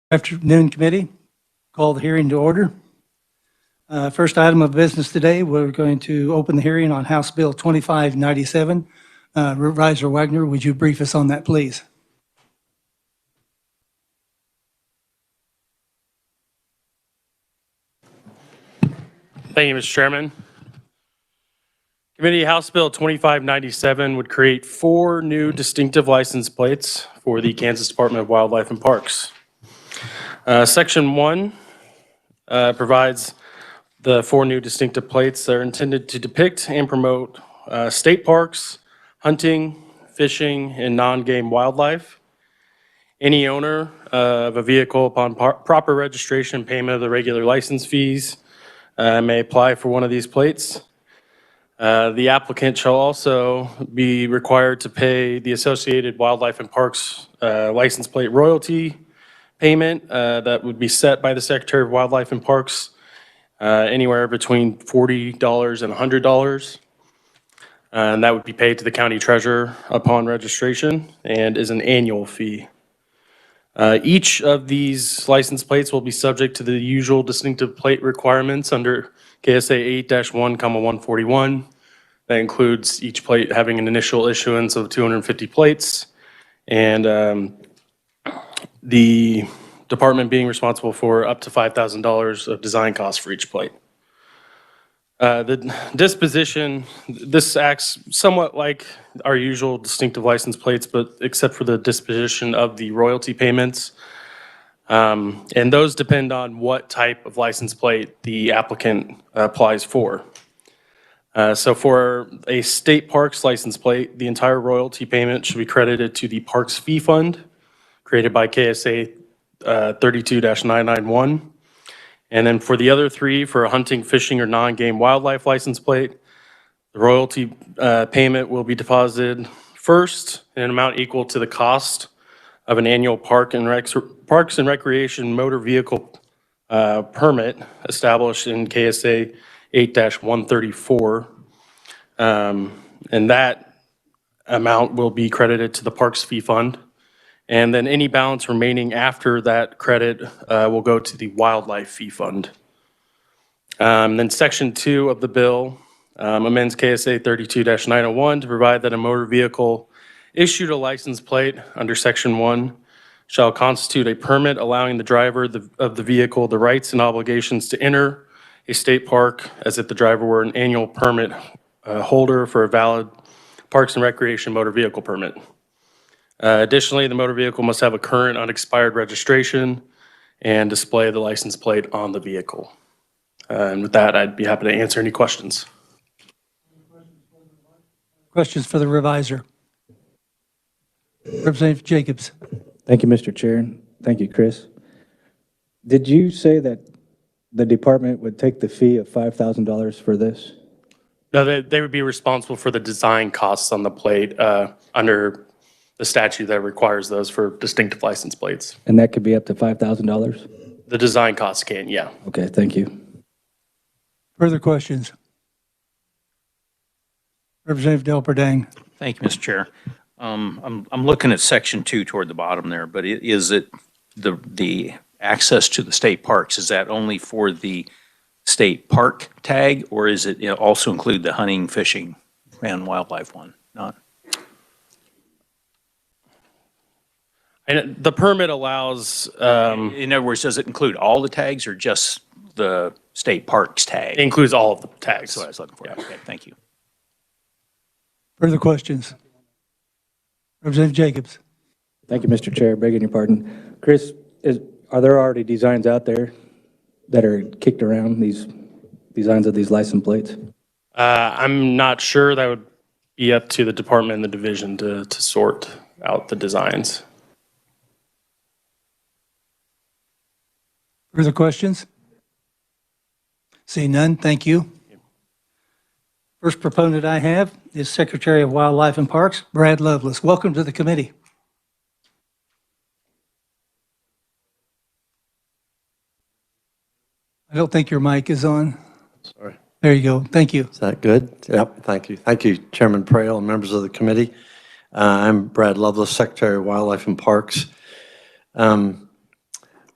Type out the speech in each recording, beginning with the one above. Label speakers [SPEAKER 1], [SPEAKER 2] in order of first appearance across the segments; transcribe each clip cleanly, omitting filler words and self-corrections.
[SPEAKER 1] Afternoon, committee. Call the hearing to order. First item of business today, we're going to open the hearing on House Bill 2597. Supervisor Wagner, would you brief us on that, please?
[SPEAKER 2] Thank you, Mr. Chairman. Committee, House Bill 2597 would create 4 new distinctive license plates for the Kansas Department of Wildlife and Parks. Section 1 provides the 4 new distinctive plates that are intended to depict and promote state parks, hunting, fishing, and non-game wildlife. Any owner of a vehicle upon proper registration and payment of the regular license fees may apply for one of these plates. The applicant shall also be required to pay the Associated Wildlife and Parks license plate royalty payment that would be set by the Secretary of Wildlife and Parks anywhere between $40 and $100. And that would be paid to the county treasurer upon registration and is an annual fee. Each of these license plates will be subject to the usual distinctive plate requirements under KSA 8-1, 141. That includes each plate having an initial issuance of 250 plates and the department being responsible for up to $5,000 of design costs for each plate. The disposition, this acts somewhat like our usual distinctive license plates, but except for the disposition of the royalty payments. And those depend on what type of license plate the applicant applies for. So for a state parks license plate, the entire royalty payment should be credited to the Parks Fee Fund created by KSA 32-991. And then for the other 3, for a hunting, fishing, or non-game wildlife license plate, the royalty payment will be deposited first in an amount equal to the cost of an annual Parks and Recreation motor vehicle permit established in KSA 8-134. And that amount will be credited to the Parks Fee Fund. And then any balance remaining after that credit will go to the Wildlife Fee Fund. Then Section 2 of the bill amends KSA 32-901 to provide that a motor vehicle issued a license plate under Section 1 shall constitute a permit allowing the driver of the vehicle the rights and obligations to enter a state park as if the driver were an annual permit holder for a valid Parks and Recreation motor vehicle permit. Additionally, the motor vehicle must have a current unexpired registration and display the license plate on the vehicle. And with that, I'd be happy to answer any questions.
[SPEAKER 1] Questions for the reviser? Representative Jacobs.
[SPEAKER 3] Thank you, Mr. Chair. Thank you, Chris. Did you say that the department would take the fee of $5,000 for this?
[SPEAKER 2] No, they would be responsible for the design costs on the plate under the statute that requires those for distinctive license plates.
[SPEAKER 3] And that could be up to $5,000?
[SPEAKER 2] The design costs can, yeah.
[SPEAKER 3] Okay, thank you.
[SPEAKER 1] Further questions? Representative Del Perdang.
[SPEAKER 4] Thank you, Mr. Chair. I'm looking at Section 2 toward the bottom there, but is it the access to the state parks, is that only for the state park tag, or is it also include the hunting, fishing, and wildlife one? Not.
[SPEAKER 2] And the permit allows.
[SPEAKER 4] In other words, does it include all the tags or just the state parks tag?
[SPEAKER 2] It includes all of the tags.
[SPEAKER 4] That's what I was looking for.
[SPEAKER 2] Yeah.
[SPEAKER 4] Okay, thank you.
[SPEAKER 1] Further questions? Representative Jacobs.
[SPEAKER 3] Thank you, Mr. Chair. Begging your pardon. Chris, are there already designs out there that are kicked around, these designs of these license plates?
[SPEAKER 2] I'm not sure. That would be up to the department and the division to sort out the designs.
[SPEAKER 1] Further questions? See none, thank you. First proponent I have is Secretary of Wildlife and Parks, Brad Lovelace. Welcome to the committee. I don't think your mic is on.
[SPEAKER 5] Sorry.
[SPEAKER 1] There you go. Thank you.
[SPEAKER 5] Is that good? Yep, thank you. Thank you, Chairman Prail and members of the committee. I'm Brad Lovelace, Secretary of Wildlife and Parks.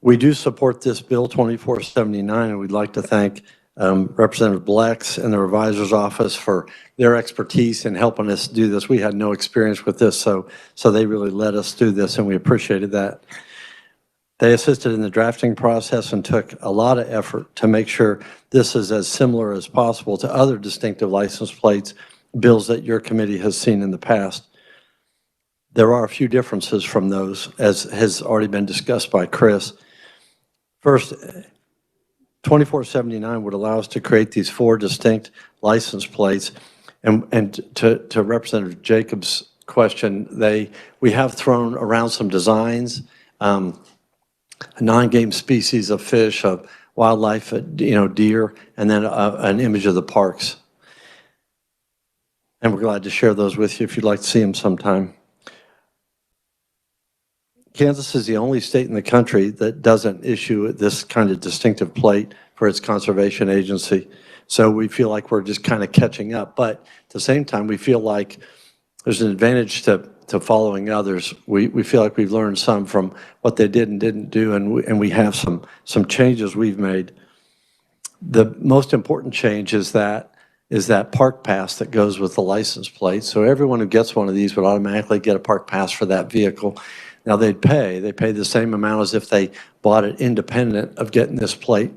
[SPEAKER 5] We do support this bill 2479, and we'd like to thank Representative Blex and the Revisor's Office for their expertise in helping us do this. We had no experience with this, so they really let us do this, and we appreciated that. They assisted in the drafting process and took a lot of effort to make sure this is as similar as possible to other distinctive license plates bills that your committee has seen in the past. There are a few differences from those, as has already been discussed by Chris. First, 2479 would allow us to create these 4 distinct license plates. And to Representative Jacobs' question, we have thrown around some designs, a non-game species of fish, of wildlife, deer, and then an image of the parks. And we're glad to share those with you if you'd like to see them sometime. Kansas is the only state in the country that doesn't issue this kind of distinctive plate for its conservation agency. So we feel like we're just kind of catching up. But at the same time, we feel like there's an advantage to following others. We feel like we've learned some from what they did and didn't do, and we have some changes we've made. The most important change is that park pass that goes with the license plate. So everyone who gets one of these would automatically get a park pass for that vehicle. Now they pay the same amount as if they bought it independent of getting this plate.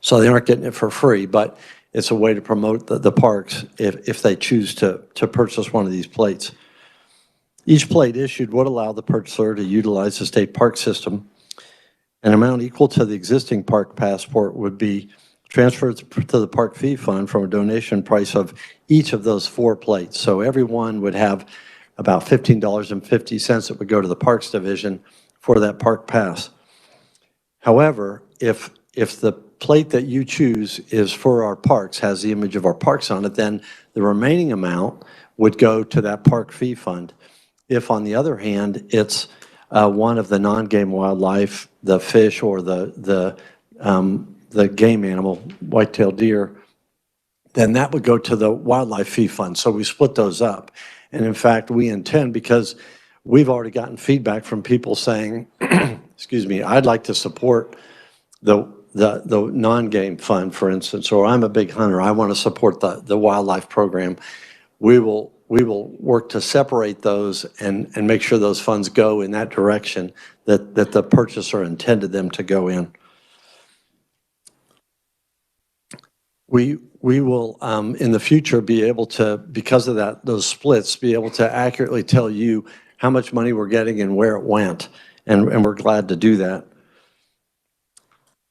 [SPEAKER 5] So they aren't getting it for free, but it's a way to promote the parks if they choose to purchase one of these plates. Each plate issued would allow the purchaser to utilize the state park system. An amount equal to the existing park passport would be transferred to the park fee fund from a donation price of each of those 4 plates. So everyone would have about $15.50 that would go to the Parks Division for that park pass. However, if the plate that you choose is for our parks, has the image of our parks on it, then the remaining amount would go to that park fee fund. If, on the other hand, it's one of the non-game wildlife, the fish or the game animal, white-tailed deer, then that would go to the wildlife fee fund. So we split those up. And in fact, we intend, because we've already gotten feedback from people saying, excuse me, I'd like to support the non-game fund, for instance, or I'm a big hunter, I want to support the wildlife program. We will work to separate those and make sure those funds go in that direction that the purchaser intended them to go in. We will, in the future, be able to, because of those splits, be able to accurately tell you how much money we're getting and where it went, and we're glad to do that.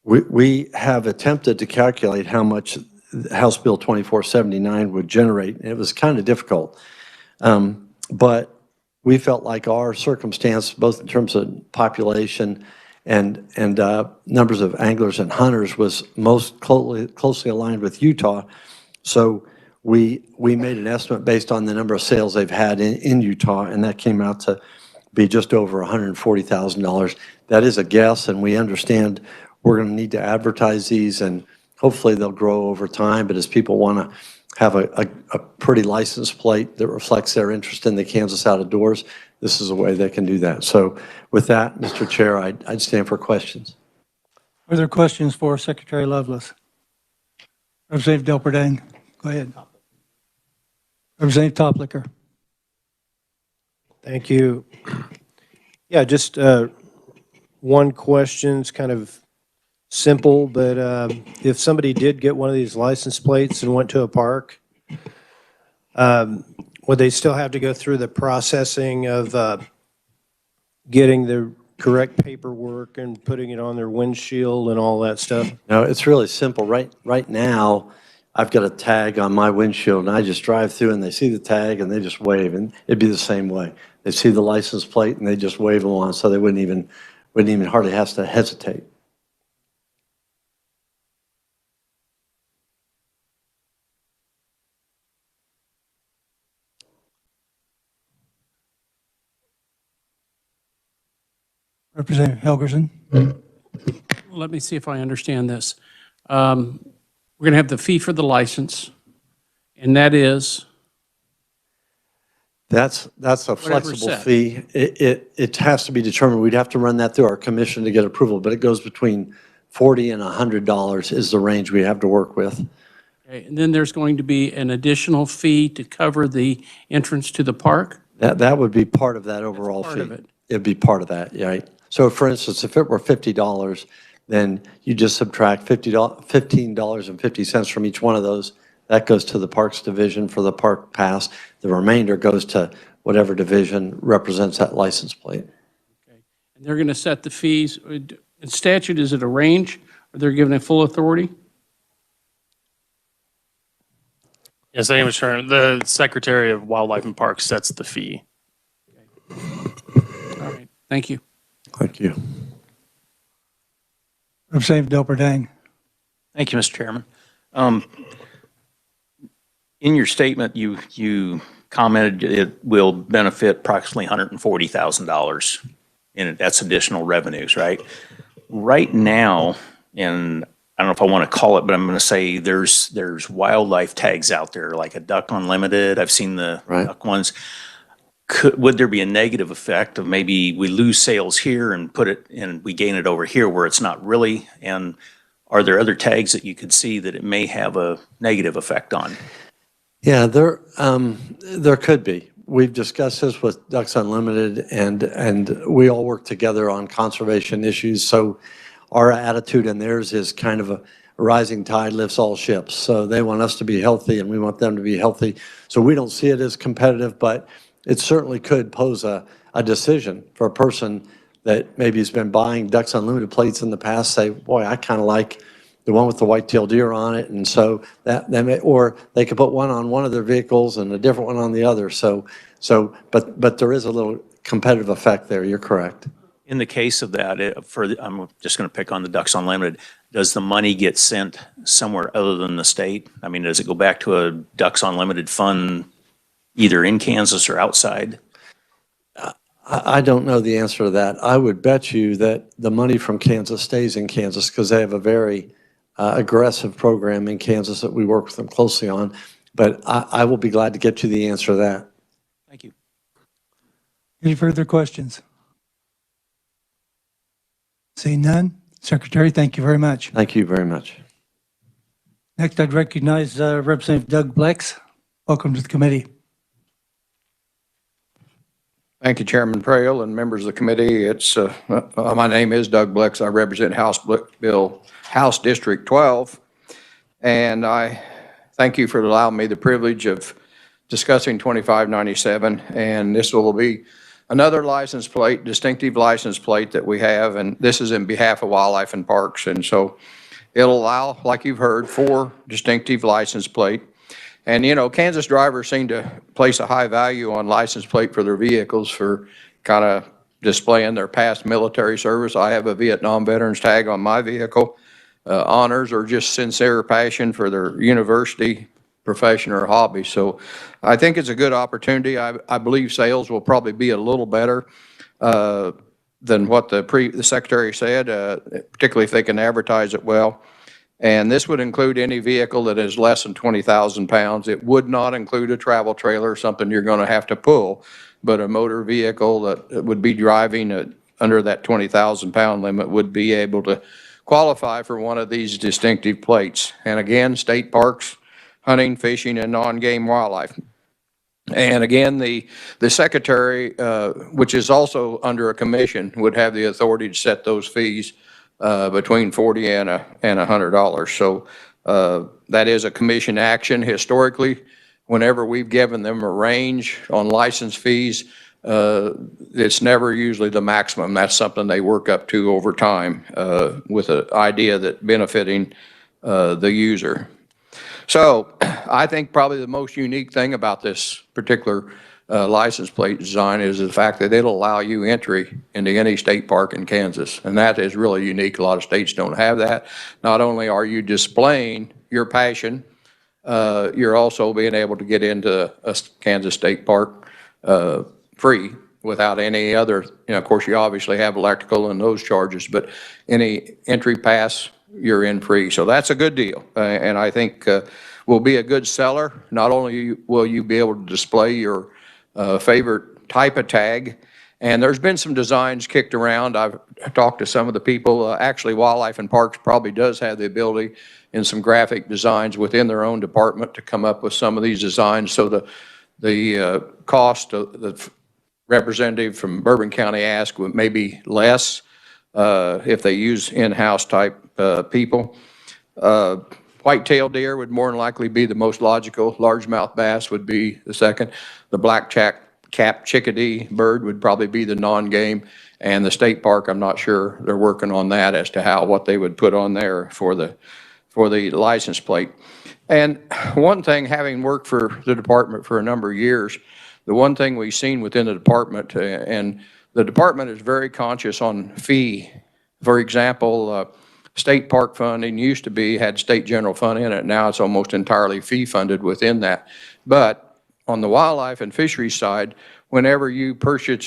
[SPEAKER 5] We have attempted to calculate how much House Bill 2479 would generate, and it was kind of difficult. But we felt like our circumstance, both in terms of population and numbers of anglers and hunters, was most closely aligned with Utah. So we made an estimate based on the number of sales they've had in Utah, and that came out to be just over $140,000. That is a guess, and we understand we're going to need to advertise these, and hopefully they'll grow over time. But as people want to have a pretty license plate that reflects their interest in the Kansas outdoors, this is a way they can do that. So with that, Mr. Chair, I'd stand for questions.
[SPEAKER 1] Are there questions for Secretary Lovelace? Representative Delperdang, go ahead. Representative Toplicker.
[SPEAKER 6] Thank you. Yeah, just one question. It's kind of simple, but if somebody did get one of these license plates and went to a park, would they still have to go through the processing of getting the correct paperwork and putting it on their windshield and all that stuff?
[SPEAKER 5] No, it's really simple. Right now, I've got a tag on my windshield, and I just drive through, and they see the tag, and they just wave, and it'd be the same way. They see the license plate, and they just wave them on, so they wouldn't even hardly have to hesitate.
[SPEAKER 1] Representative Helgerson.
[SPEAKER 7] Let me see if I understand this. We're going to have the fee for the license, and that is?
[SPEAKER 5] That's a
[SPEAKER 7] Whatever's
[SPEAKER 5] flexible
[SPEAKER 7] set.
[SPEAKER 5] fee. It has to be determined. We'd have to run that through our commission to get approval, but it goes between $40 and $100 is the range we have to work with.
[SPEAKER 7] Okay, and then there's going to be an additional fee to cover the entrance to the park?
[SPEAKER 5] That would be part of that overall
[SPEAKER 7] part
[SPEAKER 5] fee.
[SPEAKER 7] of it.
[SPEAKER 5] It'd be part of that, yeah, right? So for instance, if it were $50, then you just subtract $15.50 from each one of those. That goes to the Parks Division for the park pass. The remainder goes to whatever division represents that license plate.
[SPEAKER 7] And they're going to set the fees. In statute, is it a range, or they're given a full authority?
[SPEAKER 2] Yes, I am sure. The Secretary of Wildlife and Parks sets the fee.
[SPEAKER 7] All right, thank you.
[SPEAKER 5] Thank you.
[SPEAKER 1] Representative Del Berdang.
[SPEAKER 4] Thank you, Mr. Chairman. In your statement, you commented it will benefit approximately $140,000, and that's additional revenues, right? Right now, and I don't know if I want to call it, but I'm going to say there's wildlife tags out there, like a Duck Unlimited. I've seen the
[SPEAKER 5] Right.
[SPEAKER 4] duck ones. Would there be a negative effect of maybe we lose sales here and put it and we gain it over here where it's not really? And are there other tags that you could see that it may have a negative effect on?
[SPEAKER 5] Yeah, there could be. We've discussed this with Ducks Unlimited, and we all work together on conservation issues. So our attitude and theirs is kind of a rising tide lifts all ships. So they want us to be healthy, and we want them to be healthy. So we don't see it as competitive, but it certainly could pose a decision for a person that maybe has been buying Ducks Unlimited plates in the past, say, boy, I kind of like the one with the white-tailed deer on it, and so that may, or they could put one on one of their vehicles and a different one on the other. But there is a little competitive effect there. You're correct.
[SPEAKER 4] In the case of that, I'm just going to pick on the Ducks Unlimited, does the money get sent somewhere other than the state? I mean, does it go back to a Ducks Unlimited fund either in Kansas or outside?
[SPEAKER 5] I don't know the answer to that. I would bet you that the money from Kansas stays in Kansas because they have a very aggressive program in Kansas that we work with them closely on. But I will be glad to get you the answer to that.
[SPEAKER 4] Thank you.
[SPEAKER 1] Any further questions? Seeing none. Secretary, thank you very much.
[SPEAKER 5] Thank you very much.
[SPEAKER 1] Next, I'd recognize Representative Doug Blex. Welcome to the committee.
[SPEAKER 8] Thank you, Chairman Prail and members of the committee. My name is Doug Blex. I represent House District 12. And I thank you for allowing me the privilege of discussing 2597. And this will be another license plate, distinctive license plate that we have. And this is in behalf of Wildlife and Parks. And so it'll allow, like you've heard, 4 distinctive license plate. And, you know, Kansas drivers seem to place a high value on license plate for their vehicles for kind of displaying their past military service. I have a Vietnam veterans tag on my vehicle. Honors or just sincere passion for their university, profession, or hobby. So I think it's a good opportunity. I believe sales will probably be a little better than what the secretary said, particularly if they can advertise it well. And this would include any vehicle that is less than 20,000 pounds. It would not include a travel trailer, something you're going to have to pull, but a motor vehicle that would be driving under that 20,000 pound limit would be able to qualify for one of these distinctive plates. And again, state parks, hunting, fishing, and non-game wildlife. And again, the secretary, which is also under a commission, would have the authority to set those fees between $40 and $100. So that is a commission action. Historically, whenever we've given them a range on license fees, it's never usually the maximum. That's something they work up to over time with an idea that benefiting the user. So I think probably the most unique thing about this particular license plate design is the fact that it'll allow you entry into any state park in Kansas. And that is really unique. A lot of states don't have that. Not only are you displaying your passion, you're also being able to get into a Kansas state park free without any other, of course, you obviously have electrical and those charges, but any entry pass, you're in free. So that's a good deal. And I think will be a good seller. Not only will you be able to display your favorite type of tag. And there's been some designs kicked around. I've talked to some of the people. Actually, Wildlife and Parks probably does have the ability in some graphic designs within their own department to come up with some of these designs. So the cost of the representative from Bourbon County asked would maybe less if they use in-house type people. White-tailed deer would more than likely be the most logical. Largemouth bass would be the second. The black-capped chickadee bird would probably be the non-game. And the state park, I'm not sure. They're working on that as to what they would put on there for the license plate. And one thing, having worked for the department for a number of years, the one thing we've seen within the department, and the department is very conscious on fee. For example, state park funding used to had state general fund in it. Now it's almost entirely fee funded within that. But on the wildlife and fisheries side, whenever you purchase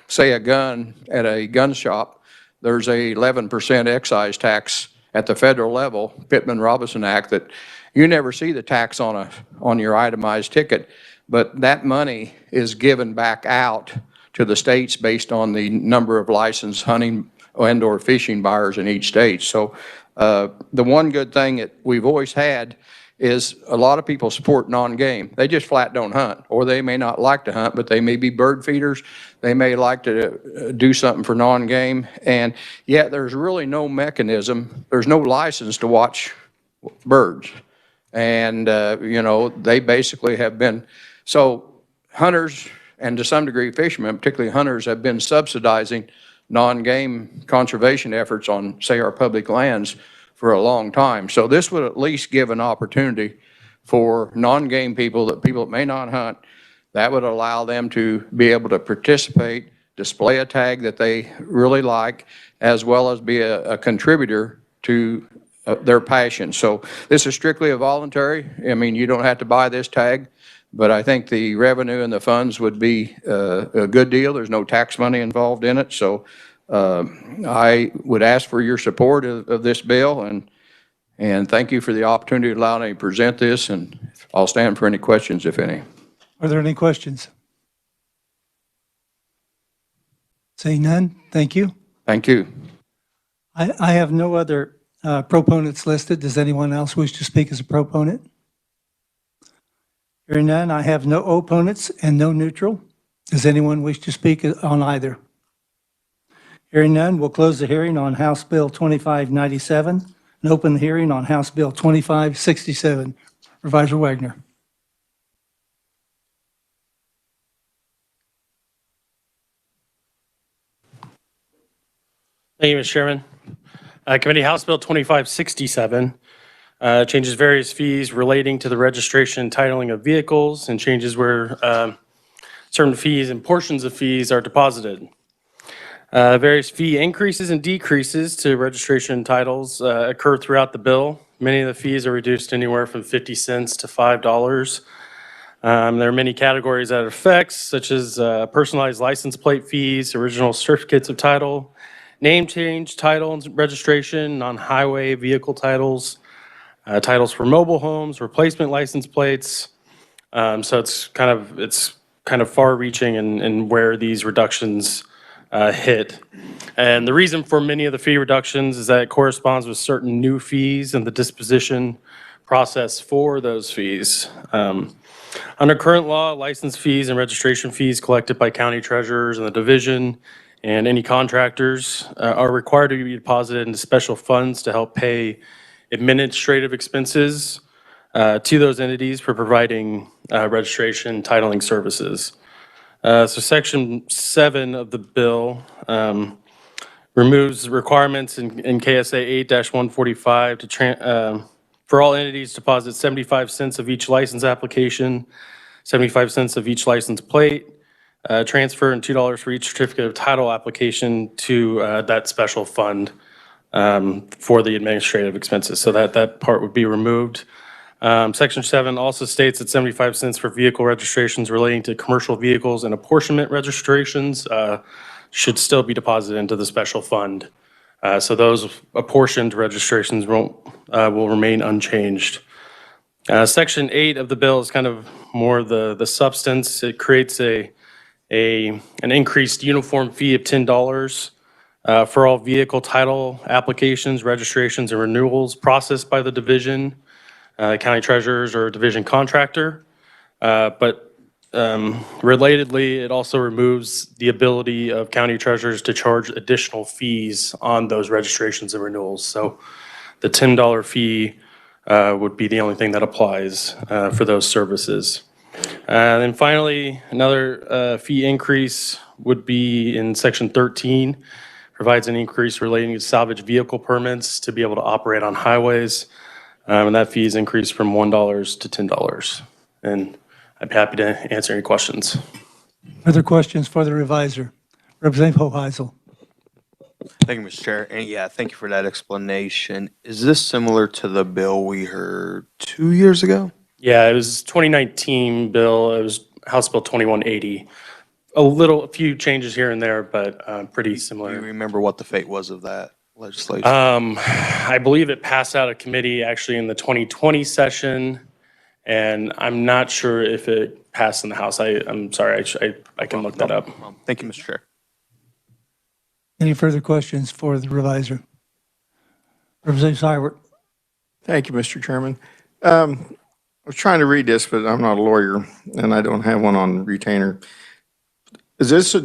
[SPEAKER 8] say a gun at a gun shop, there's a 11% excise tax at the federal level, Pittman-Robertson Act, that you never see the tax on your itemized ticket, but that money is given back out to the states based on the number of licensed hunting and or fishing buyers in each state. So the one good thing that we've always had is a lot of people support non-game. They just flat don't hunt, or they may not like to hunt, but they may be bird feeders. They may like to do something for non-game, and yet there's really no mechanism. There's no license to watch birds. And, they basically have been, so hunters and to some degree fishermen, particularly hunters, have been subsidizing non-game conservation efforts on, say, our public lands for a long time. So this would at least give an opportunity for non-game people that may not hunt. That would allow them to be able to participate, display a tag that they really like, as well as be a contributor to their passion. So this is strictly a voluntary. I mean, you don't have to buy this tag, but I think the revenue and the funds would be a good deal. There's no tax money involved in it. So I would ask for your support of this bill, and thank you for the opportunity to allow me to present this, and I'll stand for any questions, if any.
[SPEAKER 1] Are there any questions? Seeing none, thank you.
[SPEAKER 8] Thank you.
[SPEAKER 1] I have no other proponents listed. Does anyone else wish to speak as a proponent? Hearing none, I have no opponents and no neutral. Does anyone wish to speak on either? Hearing none, we'll close the hearing on House Bill 2597 and open the hearing on House Bill 2567. Supervisor Wagner.
[SPEAKER 2] Thank you, Mr. Chairman. Committee House Bill 2567 changes various fees relating to the registration and titling of vehicles, and changes where certain fees and portions of fees are deposited. Various fee increases and decreases to registration and titles occur throughout the bill. Many of the fees are reduced anywhere from 50 cents to $5. There are many categories that it affects, such as personalized license plate fees, original certificates of title, name change, title and registration, non-highway vehicle titles, titles for mobile homes, replacement license plates. So it's kind of far-reaching in where these reductions hit. And the reason for many of the fee reductions is that it corresponds with certain new fees and the disposition process for those fees. Under current law, license fees and registration fees collected by county treasurers and the division and any contractors are required to be deposited into special funds to help pay administrative expenses to those entities for providing registration titling services. So Section 7 of the bill removes requirements in KSA 8-145 for all entities to deposit 75 cents of each license application, 75 cents of each license plate, transfer, and $2 for each certificate of title application to that special fund for the administrative expenses. So that part would be removed. Section 7 also states that 75 cents for vehicle registrations relating to commercial vehicles and apportionment registrations should still be deposited into the special fund. So those apportioned registrations will remain unchanged. Section 8 of the bill is kind of more the substance. It creates an increased uniform fee of $10 for all vehicle title applications, registrations, and renewals processed by the division, county treasurers, or division contractor. But relatedly, it also removes the ability of county treasurers to charge additional fees on those registrations and renewals. So the $10 fee would be the only thing that applies for those services. And then finally, another fee increase would be in Section 13, provides an increase relating to salvage vehicle permits to be able to operate on highways. And that fee is increased from $1 to $10. And I'd be happy to answer any questions.
[SPEAKER 1] Other questions for the reviser? Representative Hoheisel.
[SPEAKER 9] Thank you, Mr. Chair. And yeah, thank you for that explanation. Is this similar to the bill we heard 2 years ago?
[SPEAKER 2] Yeah, it was 2019 bill. It was House Bill 2180. A few changes here and there, but pretty
[SPEAKER 9] Do you
[SPEAKER 2] similar.
[SPEAKER 9] remember what the fate was of that legislation?
[SPEAKER 2] I believe it passed out of committee actually in the 2020 session, and I'm not sure if it passed in the House. I'm sorry, I can look that up.
[SPEAKER 9] Thank you, Mr. Chair.
[SPEAKER 1] Any further questions for the reviser? Representative Cybert.
[SPEAKER 10] Thank you, Mr. Chairman. I was trying to read this, but I'm not a lawyer, and I don't have one on retainer. Is this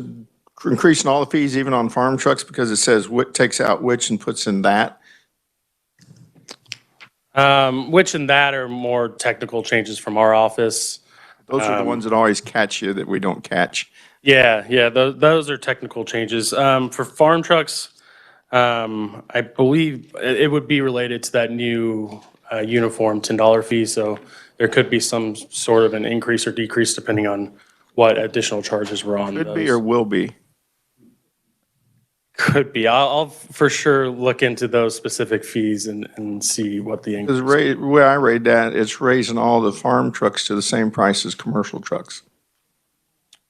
[SPEAKER 10] increasing all the fees, even on farm trucks, because it says what takes out which and puts in that?
[SPEAKER 2] Which and that are more technical changes from our office.
[SPEAKER 10] Those are the ones that always catch you that we don't catch.
[SPEAKER 2] Yeah, those are technical changes. For farm trucks, I believe it would be related to that new uniform $10 fee, so there could be some sort of an increase or decrease depending on what additional charges were on those.
[SPEAKER 10] Could be or will be.
[SPEAKER 2] Could be. I'll for sure look into those specific fees and see what the increase.
[SPEAKER 10] Because the way I read that, it's raising all the farm trucks to the same price as commercial trucks.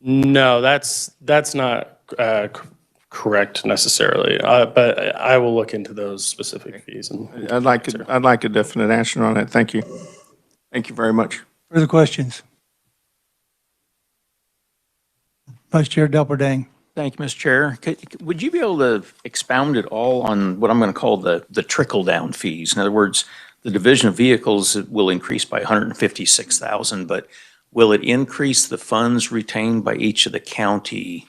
[SPEAKER 2] No, that's not correct necessarily, but I will look into those specific fees. And
[SPEAKER 10] I'd like a definite answer on that. Thank you. Thank you very much.
[SPEAKER 1] Further questions? Vice Chair Delperdang.
[SPEAKER 4] Thank you, Mr. Chair. Would you be able to expound at all on what I'm going to call the trickle-down fees? In other words, the division of vehicles will increase by $156,000, but will it increase the funds retained by each of the county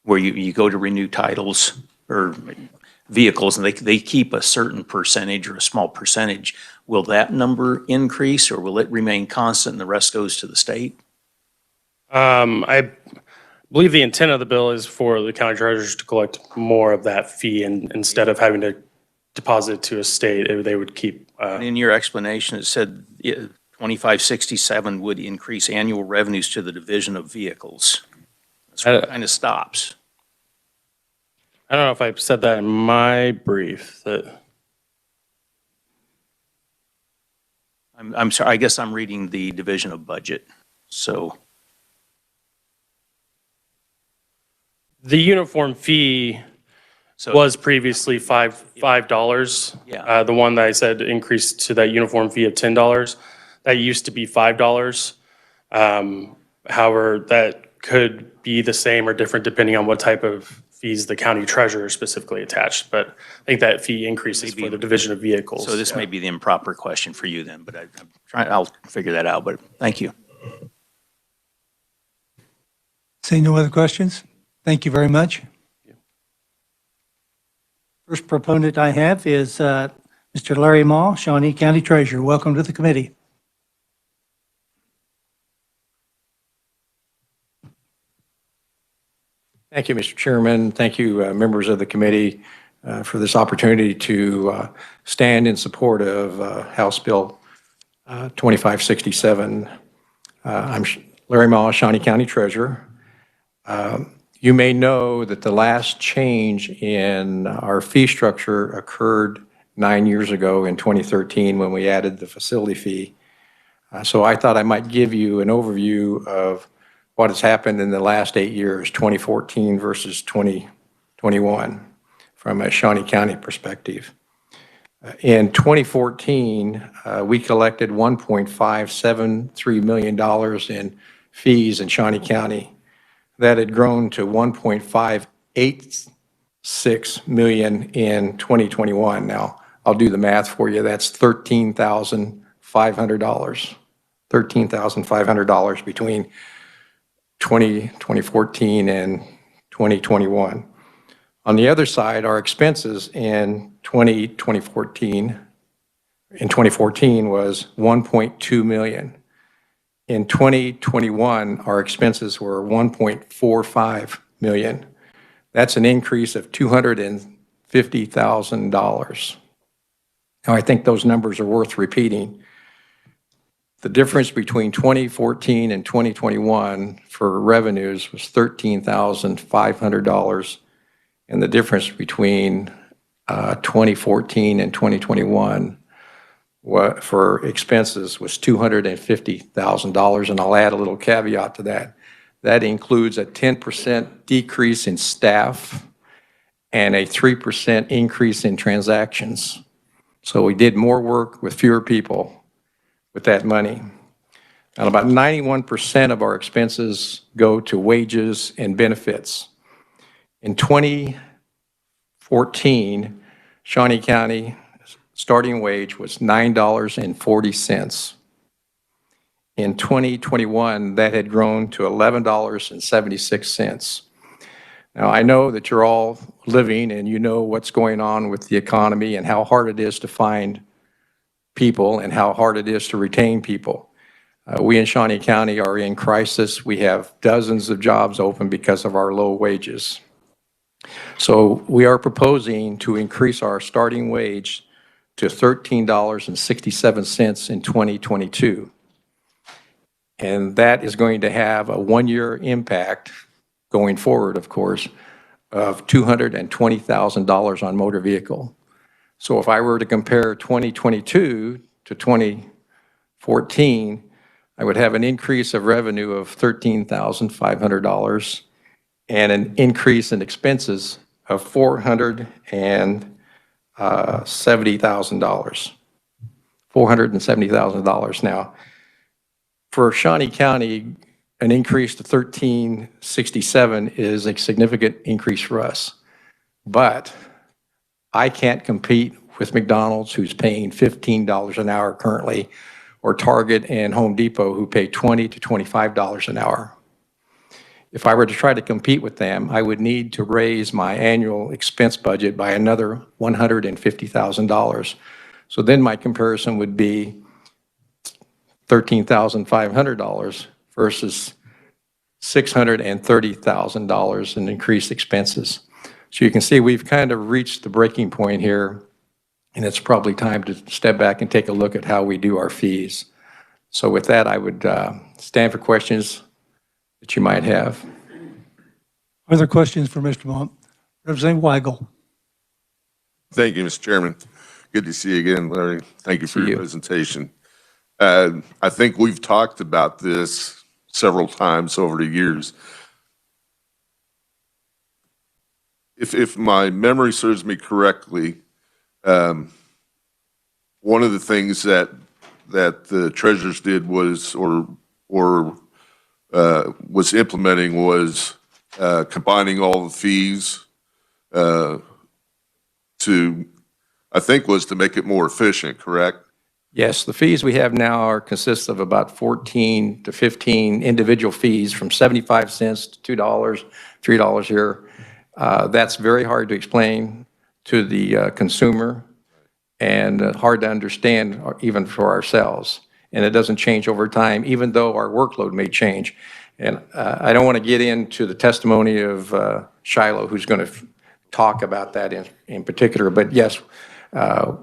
[SPEAKER 4] where you go to renew titles or vehicles and they keep a certain percentage or a small percentage? Will that number increase or will it remain constant and the rest goes to the state?
[SPEAKER 2] I believe the intent of the bill is for the county treasurers to collect more of that fee, and instead of having to deposit it to a state, they would keep.
[SPEAKER 4] And in your explanation, it said 2567 would increase annual revenues to the division of vehicles. That's where it kind of stops.
[SPEAKER 2] I don't know if I said that in my brief.
[SPEAKER 4] I'm sorry, I guess I'm reading the division of budget, so.
[SPEAKER 2] The uniform fee was previously $5.
[SPEAKER 4] Yeah.
[SPEAKER 2] The one that I said increased to that uniform fee of $10, that used to be $5. However, that could be the same or different depending on what type of fees the county treasurer specifically attached. But I think that fee increases for the division of vehicles.
[SPEAKER 4] So this may be the improper question for you then, but I'll figure that out, but thank you.
[SPEAKER 1] Seeing no other questions? Thank you very much. First proponent I have is Mr. Larry Maw, Shawnee County Treasurer. Welcome to the committee.
[SPEAKER 11] Thank you, Mr. Chairman. Thank you, members of the committee, for this opportunity to stand in support of House Bill 2567. I'm Larry Maw, Shawnee County Treasurer. You may know that the last change in our fee structure occurred 9 years ago in 2013 when we added the facility fee. So I thought I might give you an overview of what has happened in the last 8 years, 2014 versus 2021, from a Shawnee County perspective. In 2014, we collected $1.573 million in fees in Shawnee County. That had grown to $1.586 million in 2021. Now, I'll do the math for you. That's $13,500. $13,500 between 2014 and 2021. On the other side, our expenses in 2014 was $1.2 million. In 2021, our expenses were $1.45 million. That's an increase of $250,000. Now, I think those numbers are worth repeating. The difference between 2014 and 2021 for revenues was $13,500, and the difference between 2014 and 2021 for expenses was $250,000, and I'll add a little caveat to that. That includes a 10% decrease in staff and a 3% increase in transactions. So we did more work with fewer people with that money. And about 91% of our expenses go to wages and benefits. In 2014, Shawnee County starting wage was $9.40. In 2021, that had grown to $11.76. Now, I know that you're all living and you know what's going on with the economy and how hard it is to find people and how hard it is to retain people. We in Shawnee County are in crisis. We have dozens of jobs open because of our low wages. So we are proposing to increase our starting wage to $13.67 in 2022. And that is going to have a one-year impact going forward, of course, of $220,000 on motor vehicle. So if I were to compare 2022 to 2014, I would have an increase of revenue of $13,500 and an increase in expenses of $470,000. $470,000. Now, for Shawnee County, an increase to $13.67 is a significant increase for us. But I can't compete with McDonald's, who's paying $15 an hour currently, or Target and Home Depot, who pay $20 to $25 an hour. If I were to try to compete with them, I would need to raise my annual expense budget by another $150,000. So then my comparison would be $13,500 versus $630,000 in increased expenses. So you can see we've kind of reached the breaking point here, and it's probably time to step back and take a look at how we do our fees. So with that, I would stand for questions that you might have.
[SPEAKER 1] Other questions for Mr. Mont? Representative Weigel.
[SPEAKER 12] Thank you, Mr. Chairman. Good to see you again, Larry. Thank you for your presentation. I think we've talked about this several times over the years. If my memory serves me correctly, one of the things that the treasurers did was, or was implementing was combining all the fees to, I think, was to make it more efficient, correct?
[SPEAKER 11] Yes, the fees we have now consist of about 14 to 15 individual fees from 75 cents to $2, $3 here. That's very hard to explain to the consumer and hard to understand even for ourselves. And it doesn't change over time, even though our workload may change. And I don't want to get into the testimony of Shiloh, who's going to talk about that in particular. But yes,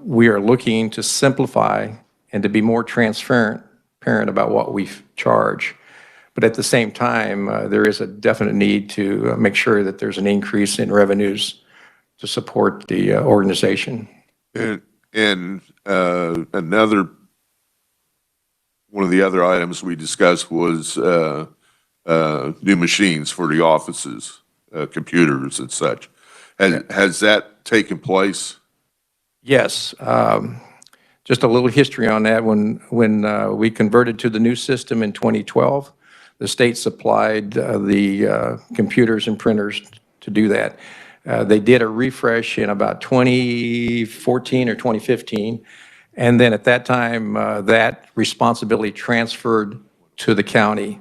[SPEAKER 11] we are looking to simplify and to be more transparent about what we charge. But at the same time, there is a definite need to make sure that there's an increase in revenues to support the organization.
[SPEAKER 12] And another, one of the other items we discussed was new machines for the offices, computers and such. Has that taken place?
[SPEAKER 11] Yes. Just a little history on that. When we converted to the new system in 2012, the state supplied the computers and printers to do that. They did a refresh in about 2014 or 2015, and then at that time, that responsibility transferred to the county.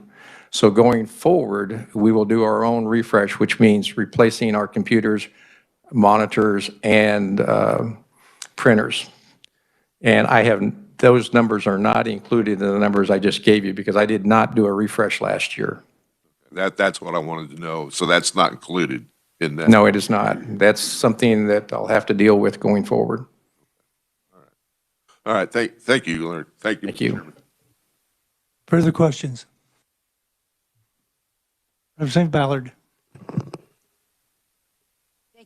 [SPEAKER 11] So going forward, we will do our own refresh, which means replacing our computers, monitors, and printers. And those numbers are not included in the numbers I just gave you because I did not do a refresh last year.
[SPEAKER 12] That's what I wanted to know. So that's not included in that?
[SPEAKER 11] No, it is not. That's something that I'll have to deal with going forward.
[SPEAKER 12] All right, thank you, Leonard. Thank you.
[SPEAKER 11] Thank you.
[SPEAKER 12] Mr. Chairman.
[SPEAKER 1] Further questions? Representative Ballard.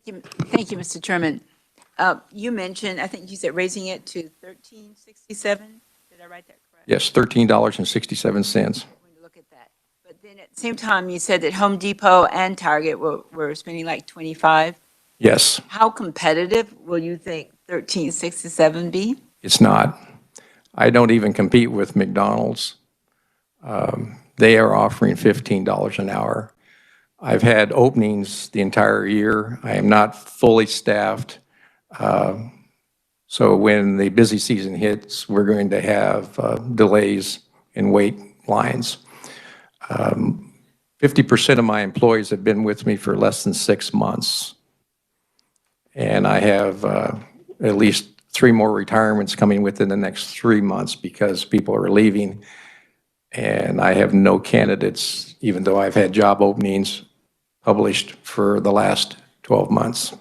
[SPEAKER 13] Thank you, Mr. Chairman. You mentioned, I think you said raising it to $13.67. Did I write that correct?
[SPEAKER 11] Yes, $13.67.
[SPEAKER 13] I'm going to look at that. But then at the same time, you said that Home Depot and Target were spending like 25.
[SPEAKER 11] Yes,
[SPEAKER 13] How competitive will you think $13.67 be?
[SPEAKER 11] it's not. I don't even compete with McDonald's. They are offering $15 an hour. I've had openings the entire year. I am not fully staffed. So when the busy season hits, we're going to have delays in wait lines. 50% of my employees have been with me for less than 6 months. And I have at least 3 more retirements coming within the next 3 months because people are leaving. And I have no candidates, even though I've had job openings published for the last 12 months.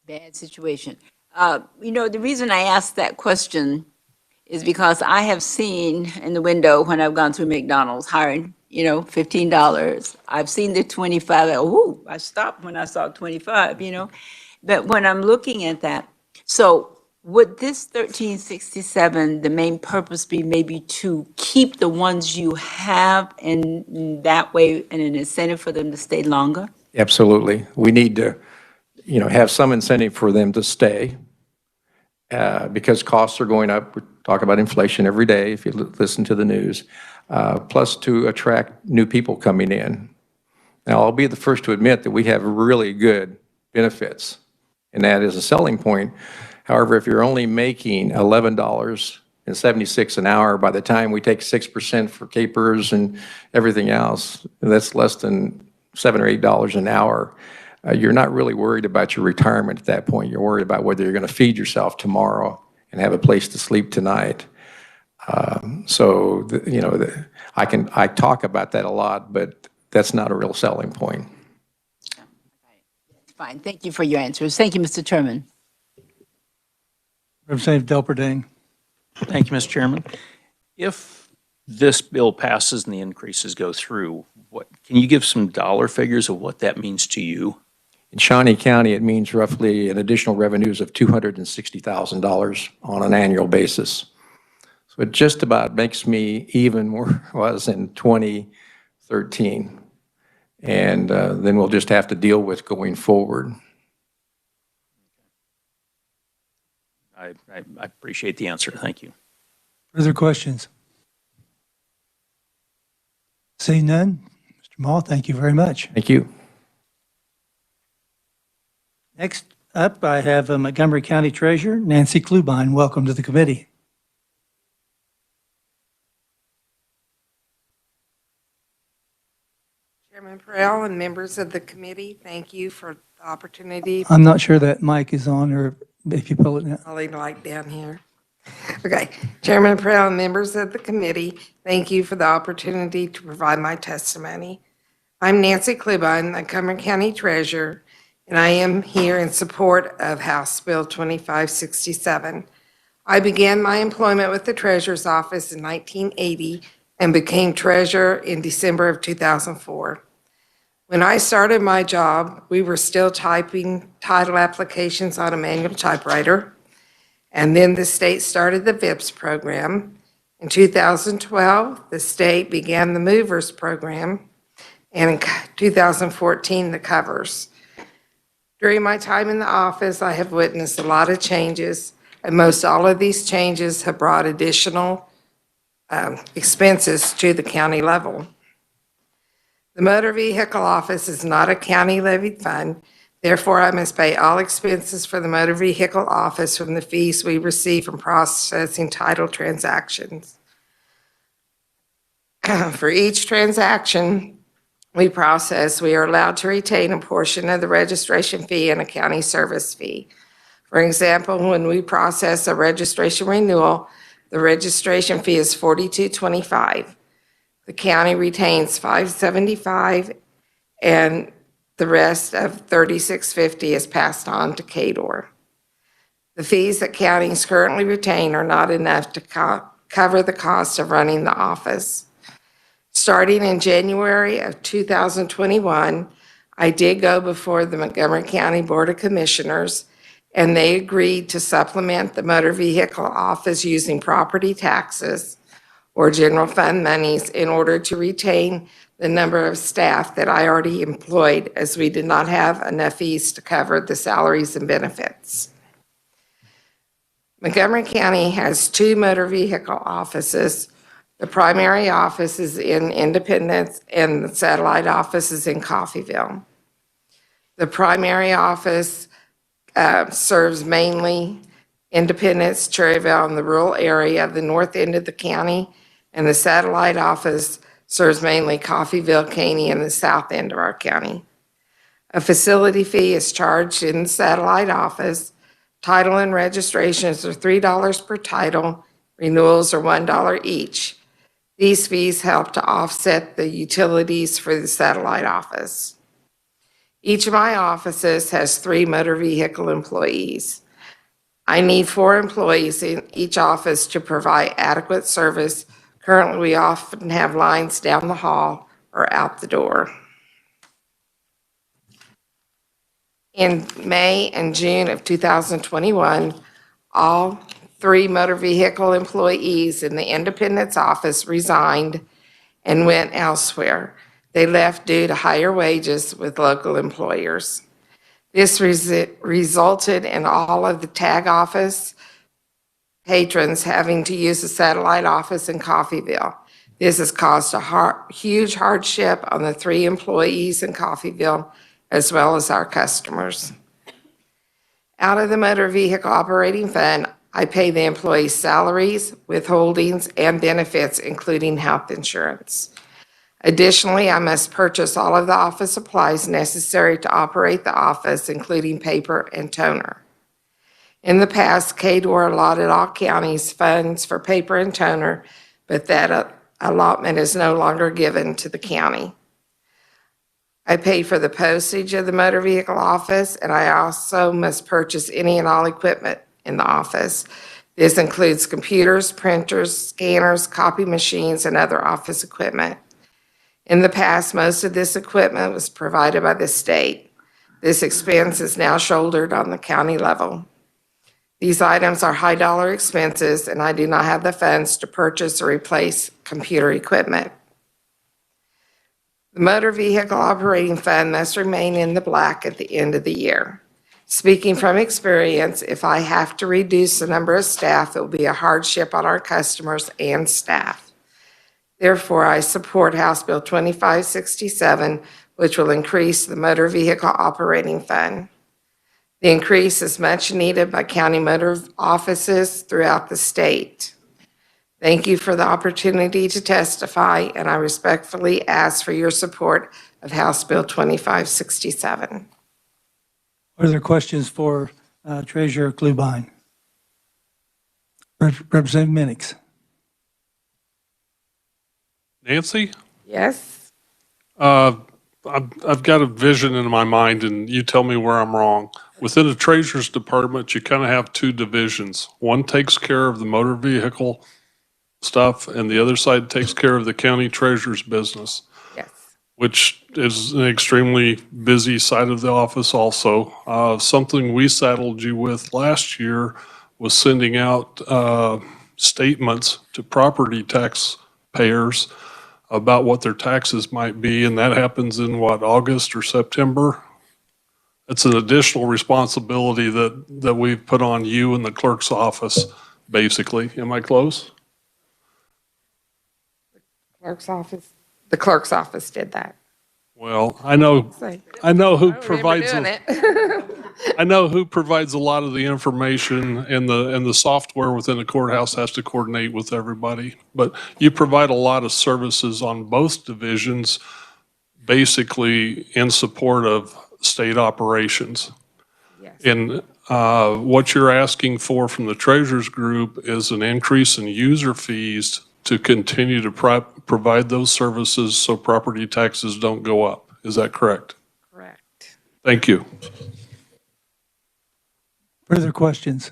[SPEAKER 13] Bad situation. The reason I asked that question is because I have seen in the window when I've gone through McDonald's hiring, $15. I've seen the 25, I stopped when I saw 25, But when I'm looking at that, so would this 1367, the main purpose be maybe to keep the ones you have and that way and an incentive for them to stay longer?
[SPEAKER 11] Absolutely. We need to, have some incentive for them to stay because costs are going up. We talk about inflation every day if you listen to the news, plus to attract new people coming in. Now, I'll be the first to admit that we have really good benefits, and that is a selling point. However, if you're only making $11.76 an hour, by the time we take 6% for capers and everything else, that's less than $7 or $8 an hour. You're not really worried about your retirement at that point. You're worried about whether you're going to feed yourself tomorrow and have a place to sleep tonight. I talk about that a lot, but that's not a real selling point.
[SPEAKER 13] Fine. Thank you for your answers. Thank you, Mr. Chairman.
[SPEAKER 1] Representative Delperdang.
[SPEAKER 4] Thank you, Mr. Chairman. If this bill passes and the increases go through, can you give some dollar figures of what that means to you?
[SPEAKER 11] In Shawnee County, it means roughly an additional revenues of $260,000 on an annual basis. So it just about makes me even where I was in 2013. And then we'll just have to deal with going forward.
[SPEAKER 4] I appreciate the answer. Thank you.
[SPEAKER 1] Further questions? Seeing none, Mr. Mall, thank you very much.
[SPEAKER 11] Thank you.
[SPEAKER 1] Next up, I have Montgomery County Treasurer Nancy Klubine. Welcome to the committee.
[SPEAKER 14] Chairman Perrell and members of the committee, thank you for the opportunity.
[SPEAKER 1] I'm not sure that mic is on, or if you pull it down.
[SPEAKER 14] I'll leave the light down here. Okay, Chairman Perrell and members of the committee, thank you for the opportunity to provide my testimony. I'm Nancy Klubine, Montgomery County Treasurer, and I am here in support of House Bill 2567. I began my employment with the Treasurer's Office in 1980 and became Treasurer in December of 2004. When I started my job, we were still typing title applications on a manual typewriter, and then the state started the VIPS program. In 2012, the state began the Movers program, and in 2014, the Covers. During my time in the office, I have witnessed a lot of changes, and most all of these changes have brought additional expenses to the county level. The motor vehicle office is not a county levied fund. Therefore, I must pay all expenses for the motor vehicle office from the fees we receive from processing title transactions. For each transaction we process, we are allowed to retain a portion of the registration fee and a county service fee. For example, when we process a registration renewal, the registration fee is $42.25. The county retains $5.75, and the rest of $36.50 is passed on to KDOR. The fees that counties currently retain are not enough to cover the cost of running the office. Starting in January of 2021, I did go before the Montgomery County Board of Commissioners, and they agreed to supplement the motor vehicle office using property taxes or general fund monies in order to retain the number of staff that I already employed, as we did not have enough fees to cover the salaries and benefits. Montgomery County has 2 motor vehicle offices. The primary office is in Independence, and the satellite office is in Coffeyville. The primary office serves mainly Independence, Cherryville, and the rural area of the north end of the county, and the satellite office serves mainly Coffeyville, Caney, and the south end of our county. A facility fee is charged in the satellite office. Title and registrations are $3 per title. Renewals are $1 each. These fees help to offset the utilities for the satellite office. Each of my offices has 3 motor vehicle employees. I need 4 employees in each office to provide adequate service. Currently, we often have lines down the hall or out the door. In May and June of 2021, all 3 motor vehicle employees in the Independence office resigned and went elsewhere. They left due to higher wages with local employers. This resulted in all of the tag office patrons having to use the satellite office in Coffeyville. This has caused a huge hardship on the 3 employees in Coffeyville, as well as our customers. Out of the motor vehicle operating fund, I pay the employees' salaries, withholdings, and benefits, including health insurance. Additionally, I must purchase all of the office supplies necessary to operate the office, including paper and toner. In the past, KDOR allotted all counties funds for paper and toner, but that allotment is no longer given to the county. I pay for the postage of the motor vehicle office, and I also must purchase any and all equipment in the office. This includes computers, printers, scanners, copy machines, and other office equipment. In the past, most of this equipment was provided by the state. This expense is now shouldered on the county level. These items are high-dollar expenses, and I do not have the funds to purchase or replace computer equipment. The motor vehicle operating fund must remain in the black at the end of the year. Speaking from experience, if I have to reduce the number of staff, it will be a hardship on our customers and staff. Therefore, I support House Bill 2567, which will increase the motor vehicle operating fund. The increase is much needed by county motor offices throughout the state. Thank you for the opportunity to testify, and I respectfully ask for your support of House Bill 2567.
[SPEAKER 1] Are there questions for Treasurer Klubine? Representative Minix.
[SPEAKER 15] Nancy?
[SPEAKER 14] Yes?
[SPEAKER 15] I've got a vision in my mind, and you tell me where I'm wrong. Within the Treasurer's Department, you kind of have 2 divisions. One takes care of the motor vehicle stuff, and the other side takes care of the county treasurer's business.
[SPEAKER 14] Yes.
[SPEAKER 15] Which is an extremely busy side of the office also. Something we saddled you with last year was sending out statements to property tax payers about what their taxes might be, and that happens in what, August or September? It's an additional responsibility that we've put on you and the clerk's office, basically. Am I close?
[SPEAKER 14] The clerk's office did that.
[SPEAKER 15] Well, I know who provides,
[SPEAKER 14] Doing it.
[SPEAKER 15] I know who provides a lot of the information, and the software within the courthouse has to coordinate with everybody. But you provide a lot of services on both divisions, basically in support of state operations.
[SPEAKER 14] Yes.
[SPEAKER 15] And what you're asking for from the treasurer's group is an increase in user fees to continue to provide those services so property taxes don't go up. Is that correct?
[SPEAKER 14] Correct.
[SPEAKER 15] Thank you.
[SPEAKER 1] Further questions?